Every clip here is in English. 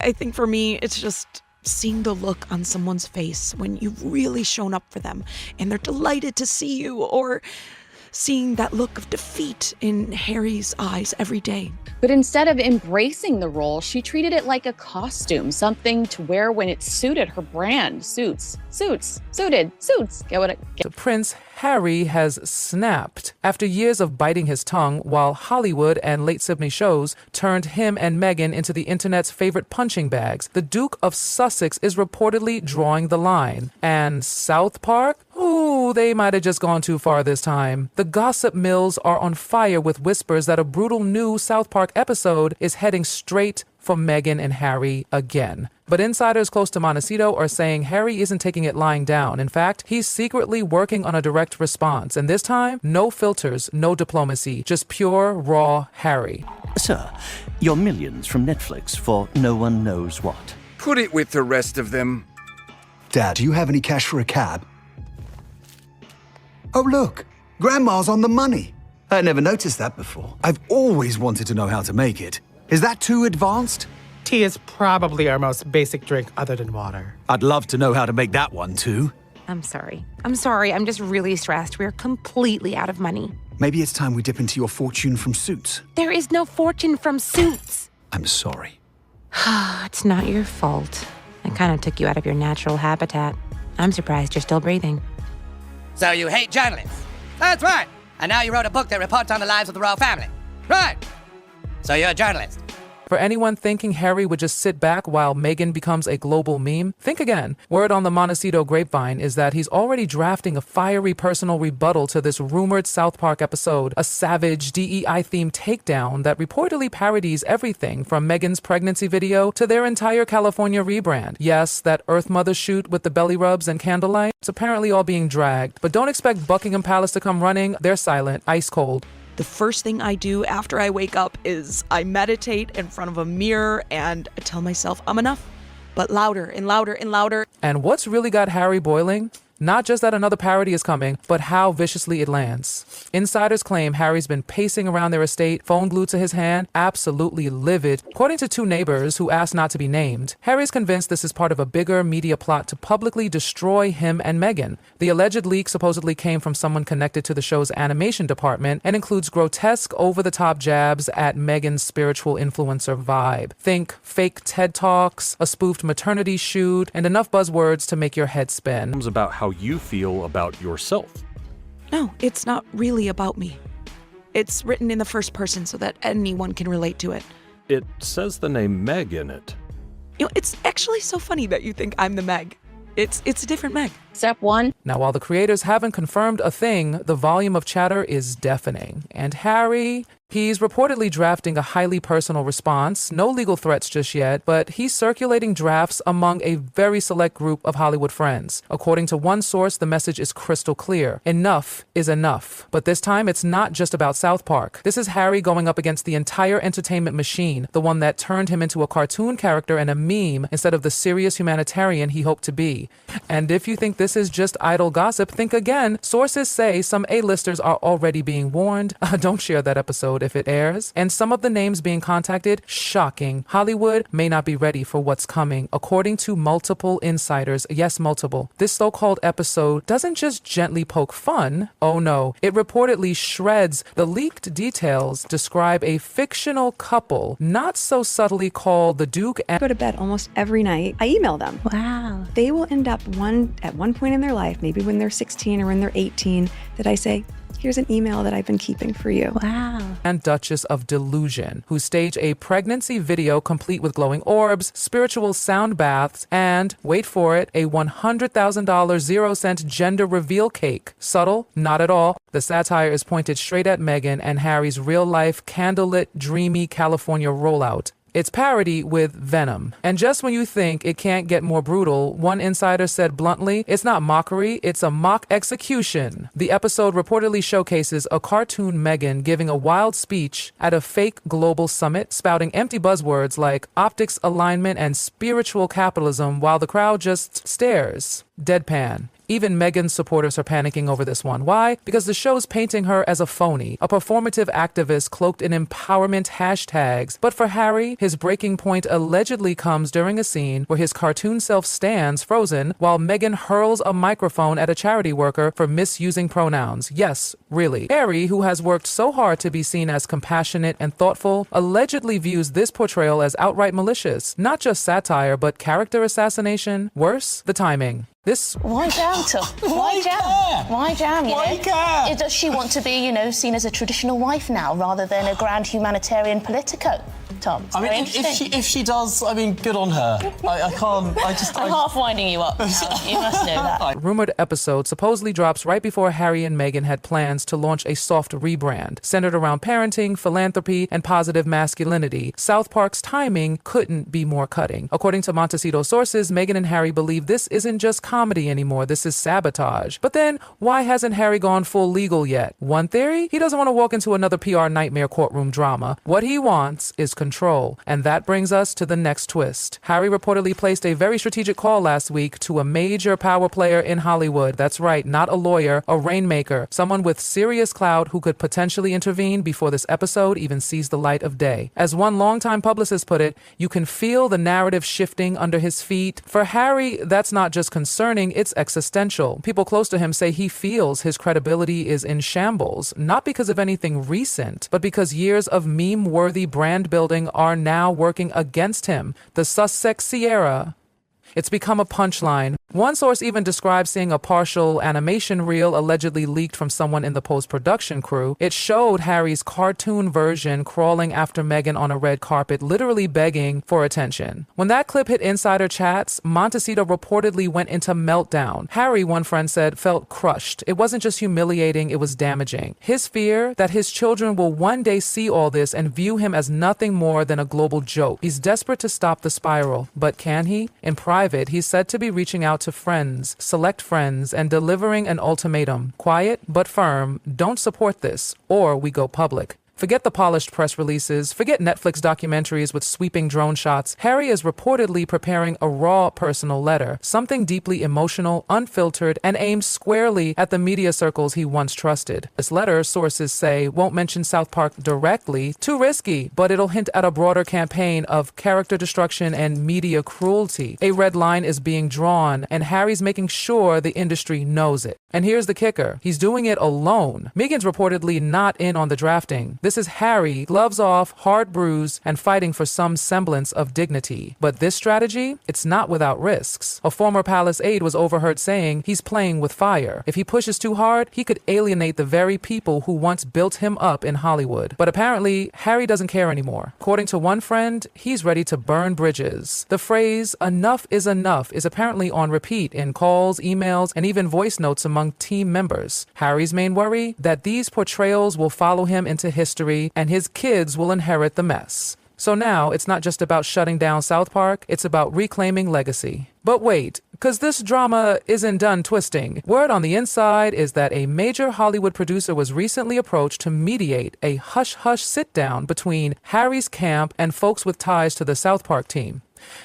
I think for me, it's just seeing the look on someone's face when you've really shown up for them and they're delighted to see you, or seeing that look of defeat in Harry's eyes every day. But instead of embracing the role, she treated it like a costume, something to wear when it suited her brand. Suits. Get what Prince Harry has snapped. After years of biting his tongue while Hollywood and late Sydney shows turned him and Meghan into the internet's favorite punching bags, the Duke of Sussex is reportedly drawing the line. And South Park? Ooh, they might have just gone too far this time. The gossip mills are on fire with whispers that a brutal new South Park episode is heading straight for Meghan and Harry again. But insiders close to Montecito are saying Harry isn't taking it lying down. In fact, he's secretly working on a direct response. And this time, no filters, no diplomacy, just pure, raw Harry. Sir, your millions from Netflix for no one knows what. Put it with the rest of them. Dad, do you have any cash for a cab? Oh, look, Grandma's on the money. I never noticed that before. I've always wanted to know how to make it. Is that too advanced? Tea is probably our most basic drink other than water. I'd love to know how to make that one too. I'm sorry. I'm just really stressed. We're completely out of money. Maybe it's time we dip into your fortune from Suits. There is no fortune from Suits. I'm sorry. It's not your fault. I kind of took you out of your natural habitat. I'm surprised you're still breathing. So you hate journalists? That's right. And now you wrote a book that reports on the lives of the royal family. Right. So you're a journalist. For anyone thinking Harry would just sit back while Meghan becomes a global meme, think again. Word on the Montecito grapevine is that he's already drafting a fiery personal rebuttal to this rumored South Park episode, a savage DEI-themed takedown that reportedly parodies everything from Meghan's pregnancy video to their entire California rebrand. Yes, that Earth Mother shoot with the belly rubs and candlelight, it's apparently all being dragged. But don't expect Buckingham Palace to come running. They're silent, ice cold. The first thing I do after I wake up is I meditate in front of a mirror and I tell myself I'm enough, but louder and louder and louder. And what's really got Harry boiling? Not just that another parody is coming, but how viciously it lands. Insiders claim Harry's been pacing around their estate, phone glued to his hand, absolutely livid. According to two neighbors who asked not to be named, Harry's convinced this is part of a bigger media plot to publicly destroy him and Meghan. The alleged leak supposedly came from someone connected to the show's animation department and includes grotesque, over-the-top jabs at Meghan's spiritual influencer vibe. Think fake TED Talks, a spoofed maternity shoot, and enough buzzwords to make your head spin. It's about how you feel about yourself. No, it's not really about me. It's written in the first person so that anyone can relate to it. It says the name Meg in it. You know, it's actually so funny that you think I'm the Meg. It's a different Meg. Step one. Now, while the creators haven't confirmed a thing, the volume of chatter is deafening. And Harry, he's reportedly drafting a highly personal response. No legal threats just yet, but he's circulating drafts among a very select group of Hollywood friends. According to one source, the message is crystal clear. Enough is enough. But this time, it's not just about South Park. This is Harry going up against the entire entertainment machine, the one that turned him into a cartoon character and a meme instead of the serious humanitarian he hoped to be. And if you think this is just idle gossip, think again. Sources say some A-listers are already being warned. Don't share that episode if it airs. And some of the names being contacted, shocking. Hollywood may not be ready for what's coming. According to multiple insiders, yes, multiple, this so-called episode doesn't just gently poke fun. Oh no, it reportedly shreds. The leaked details describe a fictional couple, not so subtly called the Duke and... I go to bed almost every night. I email them. Wow. They will end up at one point in their life, maybe when they're 16 or when they're 18, that I say, here's an email that I've been keeping for you. Wow. And Duchess of Delusion, who stage a pregnancy video complete with glowing orbs, spiritual sound baths, and, wait for it, a $100,000 0-cent gender reveal cake. Subtle? Not at all. The satire is pointed straight at Meghan and Harry's real-life, candlelit, dreamy California rollout. It's parody with venom. And just when you think it can't get more brutal, one insider said bluntly, it's not mockery, it's a mock execution. The episode reportedly showcases a cartoon Meghan giving a wild speech at a fake global summit, spouting empty buzzwords like optics alignment and spiritual capitalism while the crowd just stares. Deadpan. Even Meghan's supporters are panicking over this one. Why? Because the show's painting her as a phony, a performative activist cloaked in empowerment hashtags. But for Harry, his breaking point allegedly comes during a scene where his cartoon self stands frozen while Meghan hurls a microphone at a charity worker for misusing pronouns. Yes, really. Harry, who has worked so hard to be seen as compassionate and thoughtful, allegedly views this portrayal as outright malicious. Not just satire, but character assassination. Worse, the timing. Why jam, Tom? Why jam? Why jam, you know? Does she want to be, seen as a traditional wife now rather than a grand humanitarian politico, Tom? I mean, if she does, good on her. I'm half winding you up now. You must know that. Rumored episode supposedly drops right before Harry and Meghan had plans to launch a soft rebrand centered around parenting, philanthropy, and positive masculinity. South Park's timing couldn't be more cutting. According to Montecito sources, Meghan and Harry believe this isn't just comedy anymore. This is sabotage. But then, why hasn't Harry gone full legal yet? One theory? He doesn't want to walk into another PR nightmare courtroom drama. What he wants is control. And that brings us to the next twist. Harry reportedly placed a very strategic call last week to a major power player in Hollywood. That's right, not a lawyer, a rainmaker, someone with serious clout who could potentially intervene before this episode even sees the light of day. As one longtime publicist put it, you can feel the narrative shifting under his feet. For Harry, that's not just concerning, it's existential. People close to him say he feels his credibility is in shambles, not because of anything recent, but because years of meme-worthy brand building are now working against him. The Sussex Sierra. It's become a punchline. One source even describes seeing a partial animation reel allegedly leaked from someone in the post-production crew. It showed Harry's cartoon version crawling after Meghan on a red carpet, literally begging for attention. When that clip hit insider chats, Montecito reportedly went into meltdown. Harry, one friend said, felt crushed. It wasn't just humiliating, it was damaging. His fear that his children will one day see all this and view him as nothing more than a global joke. He's desperate to stop the spiral, but can he? In private, he's said to be reaching out to friends, select friends, and delivering an ultimatum. Quiet but firm, don't support this, or we go public. Forget the polished press releases, forget Netflix documentaries with sweeping drone shots. Harry is reportedly preparing a raw personal letter, something deeply emotional, unfiltered, and aimed squarely at the media circles he once trusted. This letter, sources say, won't mention South Park directly, too risky, but it'll hint at a broader campaign of character destruction and media cruelty. A red line is being drawn, and Harry's making sure the industry knows it. And here's the kicker. He's doing it alone. Meghan's reportedly not in on the drafting. This is Harry, gloves off, heart bruised, and fighting for some semblance of dignity. But this strategy, it's not without risks. A former palace aide was overheard saying he's playing with fire. If he pushes too hard, he could alienate the very people who once built him up in Hollywood. But apparently, Harry doesn't care anymore. According to one friend, he's ready to burn bridges. The phrase, enough is apparently on repeat in calls, emails, and even voice notes among team members. Harry's main worry? That these portrayals will follow him into history and his kids will inherit the mess. So now it's not just about shutting down South Park, it's about reclaiming legacy. But wait, because this drama isn't done twisting. Word on the inside is that a major Hollywood producer was recently approached to mediate a hush-hush sit-down between Harry's camp and folks with ties to the South Park team.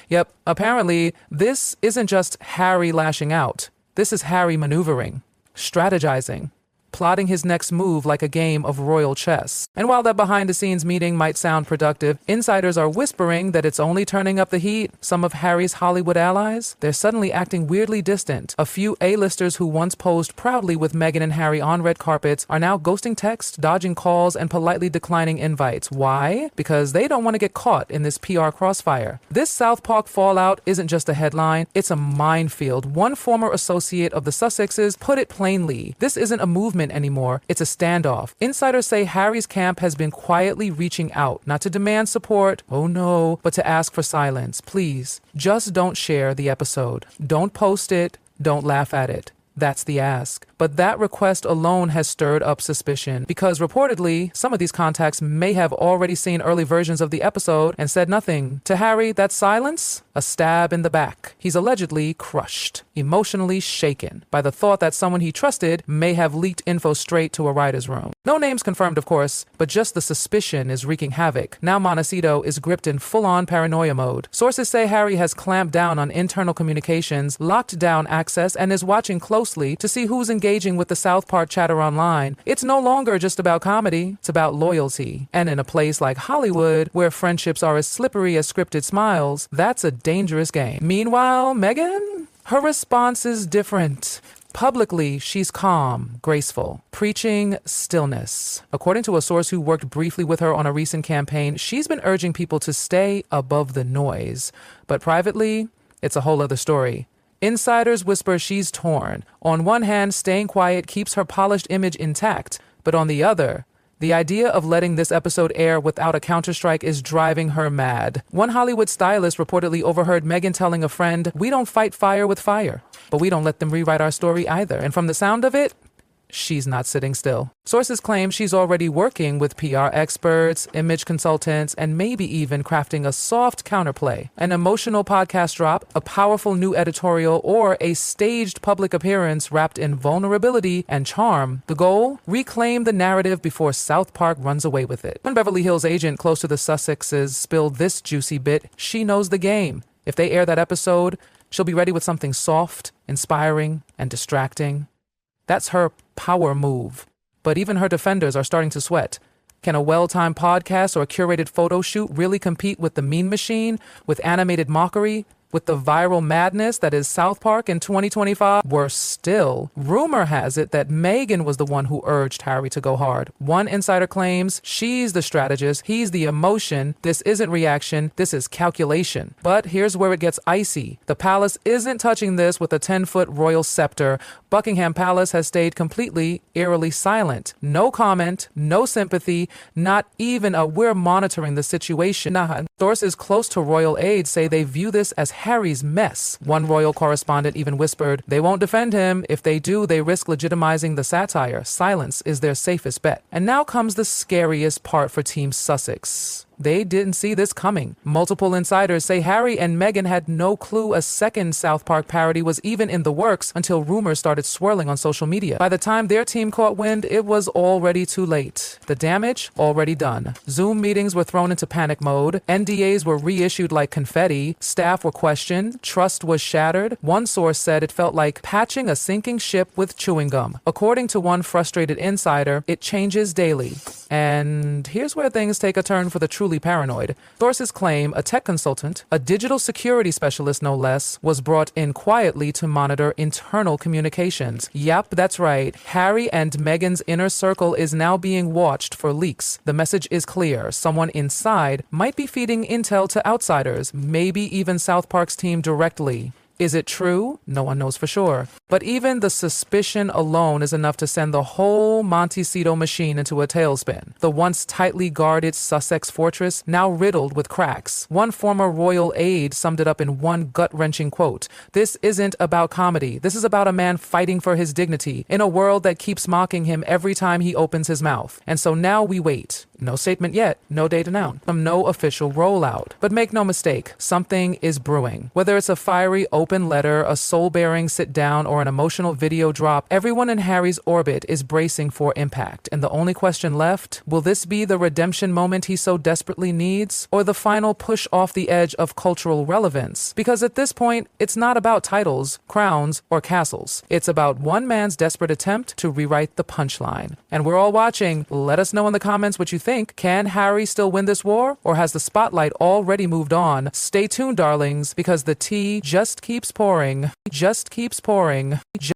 Yep, apparently this isn't just Harry lashing out. This is Harry maneuvering, strategizing, plotting his next move like a game of royal chess. And while that behind-the-scenes meeting might sound productive, insiders are whispering that it's only turning up the heat. Some of Harry's Hollywood allies, they're suddenly acting weirdly distant. A few A-listers who once posed proudly with Meghan and Harry on red carpets are now ghosting texts, dodging calls, and politely declining invites. Why? Because they don't want to get caught in this PR crossfire. This South Park fallout isn't just a headline, it's a minefield. One former associate of the Sussexes put it plainly. This isn't a movement anymore, it's a standoff. Insiders say Harry's camp has been quietly reaching out, not to demand support, oh no, but to ask for silence. Please, just don't share the episode. Don't post it, don't laugh at it. That's the ask. But that request alone has stirred up suspicion because reportedly, some of these contacts may have already seen early versions of the episode and said nothing. To Harry, that silence? A stab in the back. He's allegedly crushed, emotionally shaken by the thought that someone he trusted may have leaked info straight to a writer's room. No names confirmed, of course, but just the suspicion is wreaking havoc. Now Montecito is gripped in full-on paranoia mode. Sources say Harry has clamped down on internal communications, locked down access, and is watching closely to see who's engaging with the South Park chatter online. It's no longer just about comedy, it's about loyalty. And in a place like Hollywood, where friendships are as slippery as scripted smiles, that's a dangerous game. Meanwhile, Meghan? Her response is different. Publicly, she's calm, graceful, preaching stillness. According to a source who worked briefly with her on a recent campaign, she's been urging people to stay above the noise. But privately, it's a whole other story. Insiders whisper she's torn. On one hand, staying quiet keeps her polished image intact, but on the other, the idea of letting this episode air without a counterstrike is driving her mad. One Hollywood stylist reportedly overheard Meghan telling a friend, "We don't fight fire with fire, but we don't let them rewrite our story either." And from the sound of it, she's not sitting still. Sources claim she's already working with PR experts, image consultants, and maybe even crafting a soft counterplay. An emotional podcast drop, a powerful new editorial, or a staged public appearance wrapped in vulnerability and charm. The goal? Reclaim the narrative before South Park runs away with it. When Beverly Hills agent close to the Sussexes spilled this juicy bit, she knows the game. If they air that episode, she'll be ready with something soft, inspiring, and distracting. That's her power move. But even her defenders are starting to sweat. Can a well-timed podcast or a curated photo shoot really compete with the meme machine, with animated mockery, with the viral madness that is South Park in 2025? Worse still, rumor has it that Meghan was the one who urged Harry to go hard. One insider claims she's the strategist, he's the emotion. This isn't reaction, this is calculation. But here's where it gets icy. The palace isn't touching this with a 10-foot royal scepter. Buckingham Palace has stayed completely, eerily silent. No comment, no sympathy, not even a "we're monitoring the situation." Nah. Sources close to royal aides say they view this as Harry's mess. One royal correspondent even whispered, "They won't defend him. If they do, they risk legitimizing the satire. Silence is their safest bet." And now comes the scariest part for Team Sussex. They didn't see this coming. Multiple insiders say Harry and Meghan had no clue a second South Park parody was even in the works until rumors started swirling on social media. By the time their team caught wind, it was already too late. The damage already done. Zoom meetings were thrown into panic mode. NDAs were reissued like confetti. Staff were questioned. Trust was shattered. One source said it felt like patching a sinking ship with chewing gum. According to one frustrated insider, it changes daily. And here's where things take a turn for the truly paranoid. Sources claim a tech consultant, a digital security specialist no less, was brought in quietly to monitor internal communications. Yep, that's right. Harry and Meghan's inner circle is now being watched for leaks. The message is clear. Someone inside might be feeding intel to outsiders, maybe even South Park's team directly. Is it true? No one knows for sure. But even the suspicion alone is enough to send the whole Montecito machine into a tailspin. The once tightly guarded Sussex fortress, now riddled with cracks. One former royal aide summed it up in one gut-wrenching quote. "This isn't about comedy. This is about a man fighting for his dignity in a world that keeps mocking him every time he opens his mouth." And so now we wait. No statement yet, no date announced, no official rollout. But make no mistake, something is brewing. Whether it's a fiery open letter, a soul-bearing sit-down, or an emotional video drop, everyone in Harry's orbit is bracing for impact. And the only question left, will this be the redemption moment he so desperately needs, or the final push off the edge of cultural relevance? Because at this point, it's not about titles, crowns, or castles. It's about one man's desperate attempt to rewrite the punchline. And we're all watching. Let us know in the comments what you think. Can Harry still win this war, or has the spotlight already moved on? Stay tuned, darlings, because the tea just keeps pouring. Just keeps pouring.